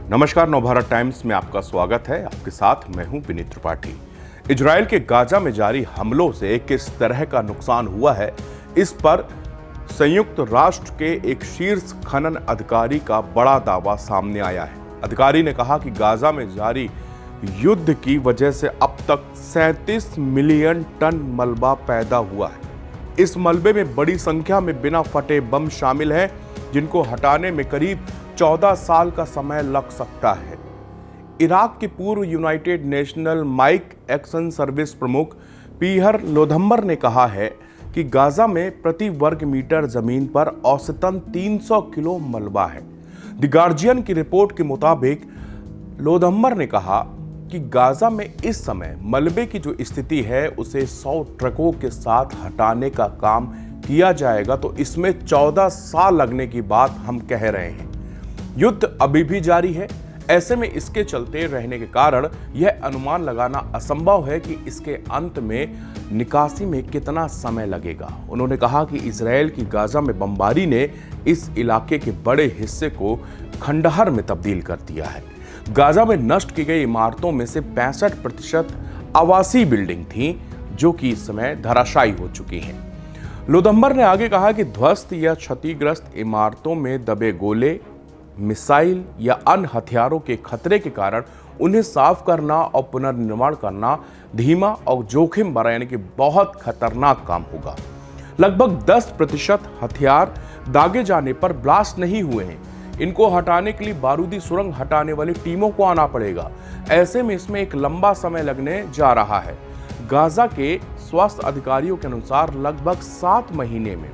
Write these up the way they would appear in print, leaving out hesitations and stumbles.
नमस्कार, नवभारत टाइम्स में आपका स्वागत है। आपके साथ मैं हूं विनीत त्रिपाठी। इजराइल के गाजा में जारी हमलों से किस तरह का नुकसान हुआ है, इस पर संयुक्त राष्ट्र के एक शीर्ष खनन अधिकारी का बड़ा दावा सामने आया है। अधिकारी ने कहा कि गाजा में जारी युद्ध की वजह से अब तक 37 मिलियन टन मलबा पैदा हुआ है। इस मलबे में बड़ी संख्या में बिना फटे बम शामिल हैं, जिनको हटाने में करीब 14 साल का समय लग सकता है। इराक के पूर्व United National Mine Action Service प्रमुख पीहर लोधम्बर ने कहा है कि गाजा में प्रति वर्ग मीटर जमीन पर औसतन 300 किलो मलबा है। द गार्जियन की रिपोर्ट के मुताबिक लोधम्बर ने कहा कि गाजा में इस समय मलबे की जो स्थिति है उसे 100 ट्रकों के साथ हटाने का काम किया जाएगा, तो इसमें 14 साल लगने की बात हम कह रहे हैं। युद्ध अभी भी जारी है। ऐसे में इसके चलते रहने के कारण यह अनुमान लगाना असंभव है कि इसके अंत में निकासी में कितना समय लगेगा। उन्होंने कहा कि इजरायल की गाजा में बमबारी ने इस इलाके के बड़े हिस्से को खंडहर में तब्दील कर दिया है। गाजा में नष्ट की गई इमारतों में से 65% आवासीय बिल्डिंग थी, जो कि इस समय धराशायी हो चुकी हैं। लोधम्बर ने आगे कहा कि ध्वस्त या क्षतिग्रस्त इमारतों में दबे गोले, मिसाइल या अन्य हथियारों के खतरे के कारण उन्हें साफ करना और पुनर्निर्माण करना धीमा और जोखिम भरा यानी कि बहुत खतरनाक काम होगा। लगभग 10% हथियार दागे जाने पर ब्लास्ट नहीं हुए हैं। इनको हटाने के लिए बारूदी सुरंग हटाने वाली टीमों को आना पड़ेगा। ऐसे में इसमें एक लंबा समय लगने जा रहा है। गाजा के स्वास्थ्य अधिकारियों के अनुसार लगभग 7 महीने में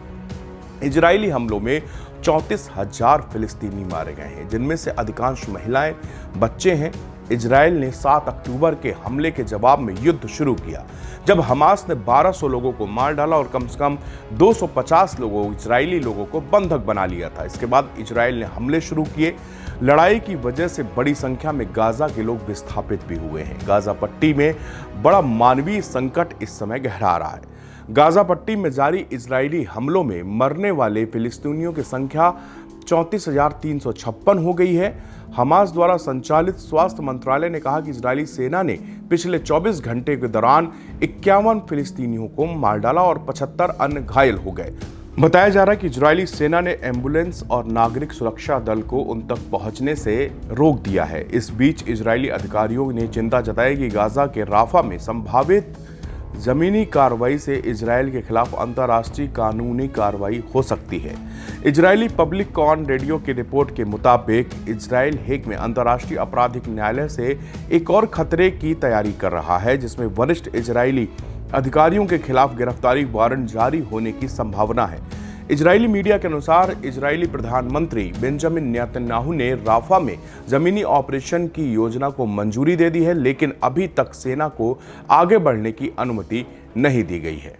इजरायली हमलों में 34,000 फिलिस्तीनी मारे गए हैं, जिनमें से अधिकांश महिलाएं, बच्चे हैं। इजरायल ने 7 अक्टूबर के हमले के जवाब में युद्ध शुरू किया, जब हमास ने 1200 लोगों को मार डाला और कम से कम 250 इजरायली लोगों को बंधक बना लिया था। इसके बाद इजरायल ने हमले शुरू किए। लड़ाई की वजह से बड़ी संख्या में गाजा के लोग विस्थापित भी हुए हैं। गाजा पट्टी में बड़ा मानवीय संकट इस समय गहरा रहा है। गाजा पट्टी में जारी इजरायली हमलों में मरने वाले फिलिस्तीनियों की संख्या 34,356 हो गई है। हमास द्वारा संचालित स्वास्थ्य मंत्रालय ने कहा कि इजरायली सेना ने पिछले 24 घंटे के दौरान 51 फिलिस्तीनियों को मार डाला और 75 अन्य घायल हो गए। बताया जा रहा है कि इजरायली सेना ने एम्बुलेंस और नागरिक सुरक्षा दल को उन तक पहुंचने से रोक दिया है। इस बीच इजरायली अधिकारियों ने चिंता जताई कि गाजा के राफा में संभावित जमीनी कार्रवाई से इजरायल के खिलाफ अंतर्राष्ट्रीय कानूनी कार्रवाई हो सकती है। इजरायली पब्लिक कॉन रेडियो की रिपोर्ट के मुताबिक इजरायल हेग में अंतर्राष्ट्रीय आपराधिक न्यायालय से एक और खतरे की तैयारी कर रहा है, जिसमें वरिष्ठ इजरायली अधिकारियों के खिलाफ गिरफ्तारी वारंट जारी होने की संभावना है। इजरायली मीडिया के अनुसार इजरायली प्रधानमंत्री बेंजामिन नेतन्याहू ने राफा में जमीनी ऑपरेशन की योजना को मंजूरी दे दी है, लेकिन अभी तक सेना को आगे बढ़ने की अनुमति नहीं दी गई है।